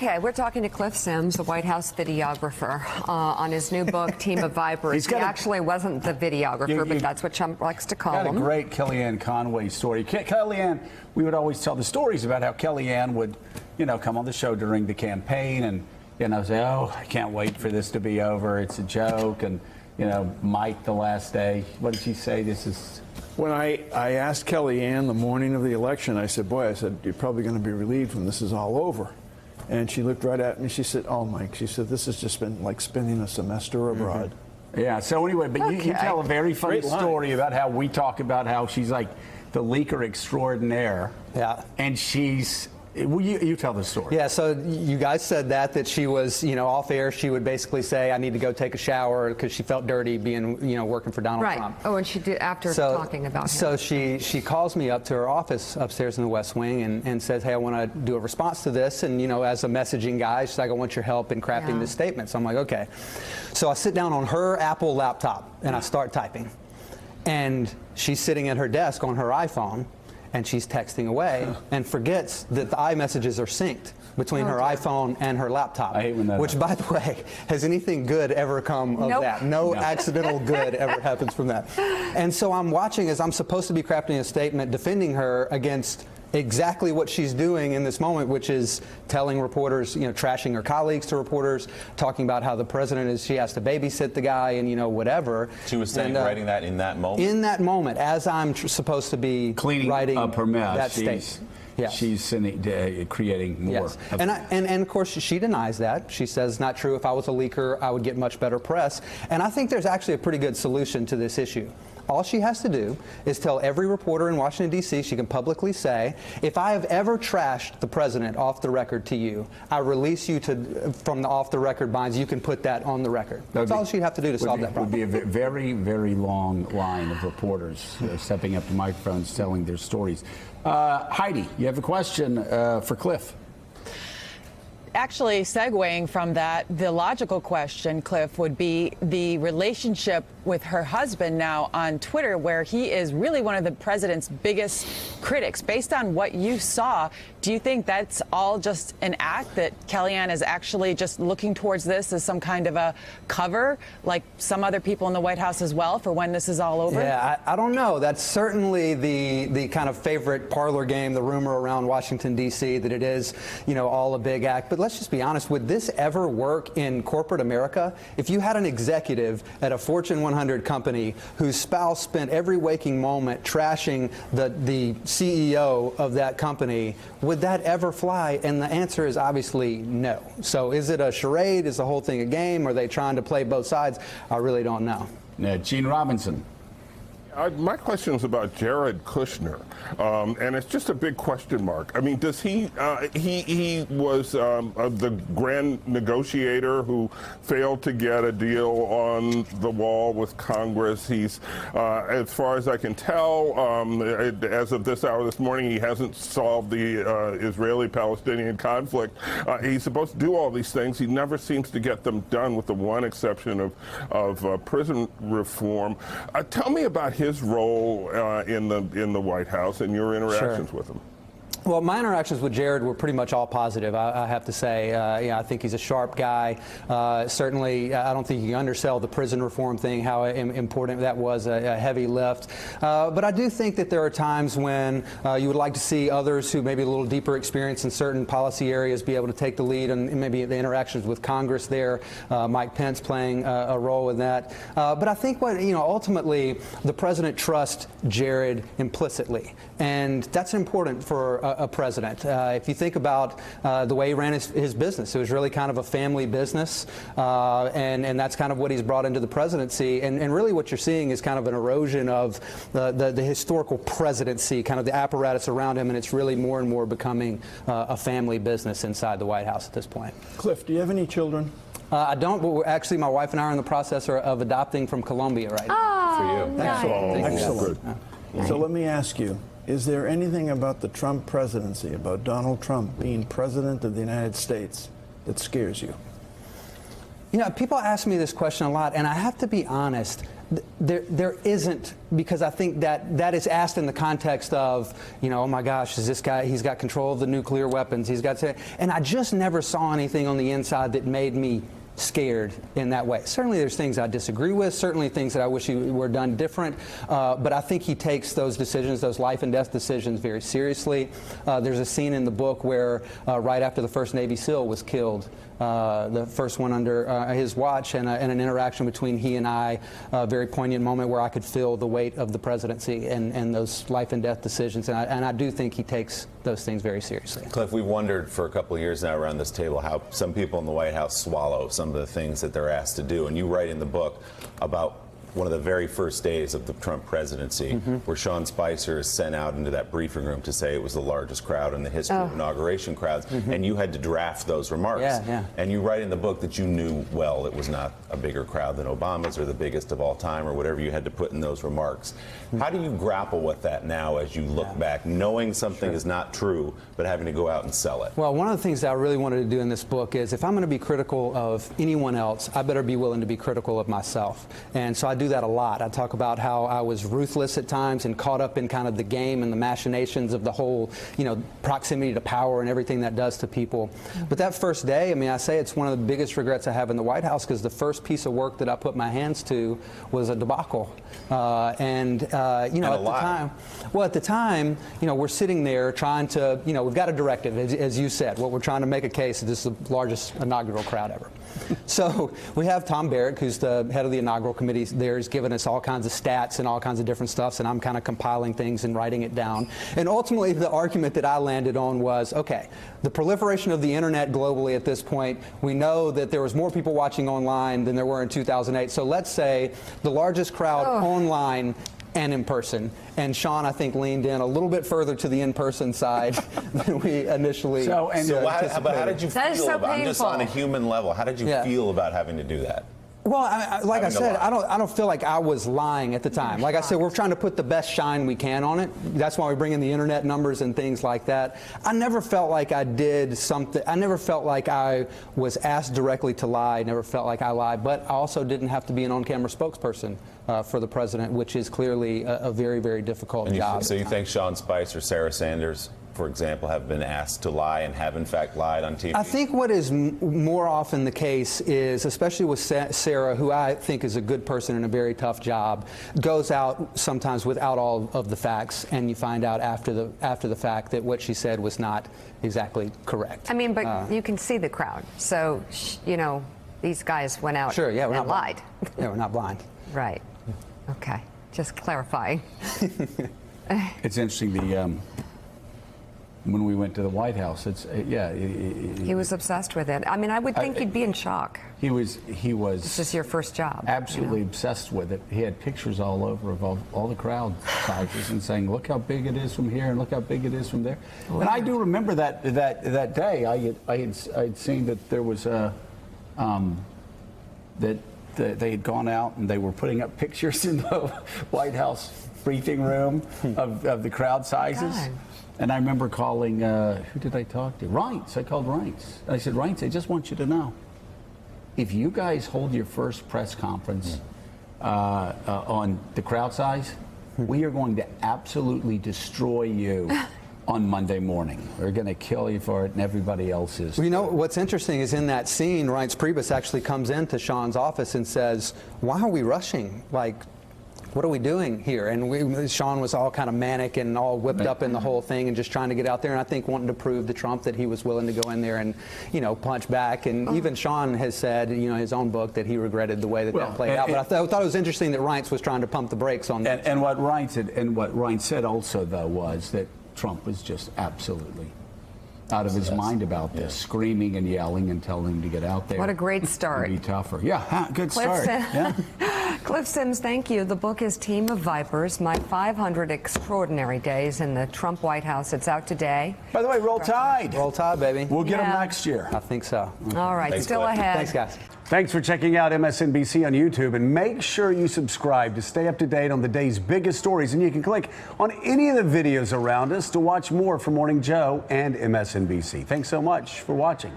Okay, we're talking to Cliff Sims, the White House videographer, on his new book, Team of Vipers. He actually wasn't the videographer, but that's what Trump likes to call him. Got a great Kellyanne Conway story. Kellyanne, we would always tell the stories about how Kellyanne would, come on the show during the campaign and, say, oh, I can't wait for this to be over. It's a joke. And, Mike, the last day, what did she say? This is... When I asked Kellyanne the morning of the election, I said, you're probably going to be relieved when this is all over. And she looked right at me. She said, oh, Mike, she said, this has just been like spending a semester abroad. Yeah, so anyway, but you tell a very funny story about how we talk about how she's like the leaker extraordinaire. Yeah. And she's... Well, you tell the story. Yeah, so you guys said that she was, off air, she would basically say, I need to go take a shower because she felt dirty being, working for Donald Trump. Oh, and she did after talking about him. So she calls me up to her office upstairs in the West Wing and says, hey, I want to do a response to this. And, as a messaging guy, she's like, I want your help in crafting this statement. So I'm like, okay. So I sit down on her Apple laptop and I start typing. And she's sitting at her desk on her iPhone. And she's texting away and forgets that the iMessages are synced between her iPhone and her laptop. I hate when that Which, by the way, has anything good ever come of that? No accidental good ever happens from that. And so I'm watching as I'm supposed to be crafting a statement defending her against exactly what she's doing in this moment, which is telling reporters, trashing her colleagues to reporters, talking about how the president she has to babysit the guy and, whatever. She was saying, writing that in that moment? In that moment, as I'm supposed to be cleaning up her mess. That state. Yes. She's creating more. Yes. And of course, she denies that. She says, not true. If I was a leaker, I would get much better press. And I think there's actually a pretty good solution to this issue. All she has to do is tell every reporter in Washington, D.C., she can publicly say, if I have ever trashed the president off the record to you, I release you from the off-the-record binds. You can put that on the record. That's all she'd have to do to solve that problem. It would be a very, very long line of reporters stepping up to microphones, telling their stories. Heidi, you have a question for Cliff. Actually, segueing from that, the logical question, Cliff, would be the relationship with her husband now on Twitter, where he is really one of the president's biggest critics. Based on what you saw, do you think that's all just an act, that Kellyanne is actually just looking towards this as some kind of a cover, like some other people in the White House as well, for when this is all over? Yeah, I don't know. That's certainly the kind of favorite parlor game, the rumor around Washington, D.C., that it is, all a big act. But let's just be honest, would this ever work in corporate America? If you had an executive at a Fortune 100 company whose spouse spent every waking moment trashing the CEO of that company, would that ever fly? And the answer is obviously no. So is it a charade? Is the whole thing a game? Are they trying to play both sides? I really don't know. Gene Robinson. My question is about Jared Kushner, and it's just a big question mark. I mean, does he was the grand negotiator who failed to get a deal on the wall with Congress. He's, as far as I can tell, as of this hour this morning, he hasn't solved the Israeli-Palestinian conflict. He's supposed to do all these things. He never seems to get them done, with the one exception of prison reform. Tell me about his role in the White House and your interactions with him. Well, my interactions with Jared were pretty much all positive, I have to say. I think he's a sharp guy. Certainly, I don't think you can undersell the prison reform thing, how important that was, a heavy lift. But I do think that there are times when you would like to see others who maybe a little deeper experience in certain policy areas be able to take the lead, and maybe the interactions with Congress there, Mike Pence playing a role in that. But I think ultimately, the president trusts Jared implicitly, and that's important for a president. If you think about the way he ran his business, it was really kind of a family business, and that's kind of what he's brought into the presidency. And really what you're seeing is kind of an erosion of the historical presidency, kind of the apparatus around him, and it's really more and more becoming a family business inside the White House at this point. Cliff, do you have any children? I don't, but actually my wife and I are in the process of adopting from Colombia right now. For you. Nice. Excellent. So let me ask you, is there anything about the Trump presidency, about Donald Trump being president of the United States, that scares you? You know, people ask me this question a lot, and I have to be honest. There isn't, because I think that is asked in the context of, you know, oh my gosh, is this guy, he's got control of the nuclear weapons, he's got to, and I just never saw anything on the inside that made me scared in that way. Certainly there's things I disagree with, certainly things that I wish were done different, but I think he takes those decisions, those life and death decisions, very seriously. There's a scene in the book where right after the first Navy SEAL was killed, the first one under his watch, and an interaction between he and I, a very poignant moment where I could feel the weight of the presidency and those life and death decisions, and I do think he takes those things very seriously. Cliff, we've wondered for a couple of years now around this table how some people in the White House swallow some of the things that they're asked to do, and you write in the book about one of the very first days of the Trump presidency, where Sean Spicer is sent out into that briefing room to say it was the largest crowd in the history of inauguration crowds, and you had to draft those remarks. And you write in the book that you knew well it was not a bigger crowd than Obama's or the biggest of all time or whatever you had to put in those remarks. How do you grapple with that now as you look back, knowing something is not true, but having to go out and sell it? Well, one of the things that I really wanted to do in this book is, if I'm going to be critical of anyone else, I better be willing to be critical of myself. And so I do that a lot. I talk about how I was ruthless at times and caught up in kind of the game and the machinations of the whole, you know, proximity to power and everything that does to people. But that first day, I mean, I say it's one of the biggest regrets I have in the White House, because the first piece of work that I put my hands to was a debacle. You know, at the time, you know, we're sitting there trying to, you know, we've got a directive, as you said. What we're trying to make a case is this is the largest inaugural crowd ever. So we have Tom Barrack, who's the head of the inaugural committee there. He's given us all kinds of stats and all kinds of different stuff, and I'm kind of compiling things and writing it down. And ultimately, the argument that I landed on was, okay, the proliferation of the internet globally at this point, we know that there was more people watching online than there were in 2008. So let's say the largest crowd online and in person. And Sean, I think, leaned in a little bit further to the in-person side than we initially how did you feel about it? Just on a human level, how did you feel about having to do that? Well, like I said, I don't feel like I was lying at the time. Like I said, we're trying to put the best shine we can on it. That's why we bring in the internet numbers and things like that. I never felt like I did something. I never felt like I was asked directly to lie. I never felt like I lied. But I also didn't have to be an on-camera spokesperson for the president, which is clearly a very, very difficult job. So you think Sean Spicer, Sarah Sanders, for example, have been asked to lie and have in fact lied on TV? I think what is more often the case is, especially with Sarah, who I think is a good person and a very tough job, goes out sometimes without all of the facts, and you find out after the fact that what she said was not exactly correct. I mean, but you can see the crowd, so you know these guys went out and lied. Yeah, we're not blind. Right. Okay. Just clarifying. It's interesting. When we went to the White House, he was obsessed with it. I mean, I would think he'd be in shock. He was. This is your first job. Absolutely obsessed with it. He had pictures all over of all the crowd sizes and saying, "Look how big it is from here, and look how big it is from there." Wow. And I do remember that day. I had seen that there was a that they had gone out and they were putting up pictures in the White House briefing room of the crowd sizes. God. And I remember calling, who did I talk to? Reince. I called Reince. I said, Reince, I just want you to know, if you guys hold your first press conference on the crowd size, we are going to absolutely destroy you on Monday morning. We're going to kill you for it, and everybody else is. Well, you know, what's interesting is in that scene, Reince Priebus actually comes into Sean's office and says, why are we rushing? Like, what are we doing here? And Sean was all kind of manic and all whipped up in the whole thing and just trying to get out there, and I think wanting to prove to Trump that he was willing to go in there and, you know, punch back. And even Sean has said, you know, in his own book that he regretted the way that played out. But I thought it was interesting that Reince was trying to pump the brakes on that. And what Reince said also, though, was that Trump was just absolutely out of his mind about this, screaming and yelling and telling him to get out there. What a great start. Be tougher. Yeah, good start. Cliff Sims, thank you. The book is Team of Vipers, My 500 Extraordinary Days in the Trump White House. It's out today. By the way, roll Tide. Roll Tide, baby. We'll get them next year. I think so. All right, Thanks, still Cliff. ahead. Thanks, guys. Thanks for checking out MSNBC on YouTube, and make sure you subscribe to stay up to date on the day's biggest stories. And you can click on any of the videos around us to watch more from Morning Joe and MSNBC. Thanks so much for watching.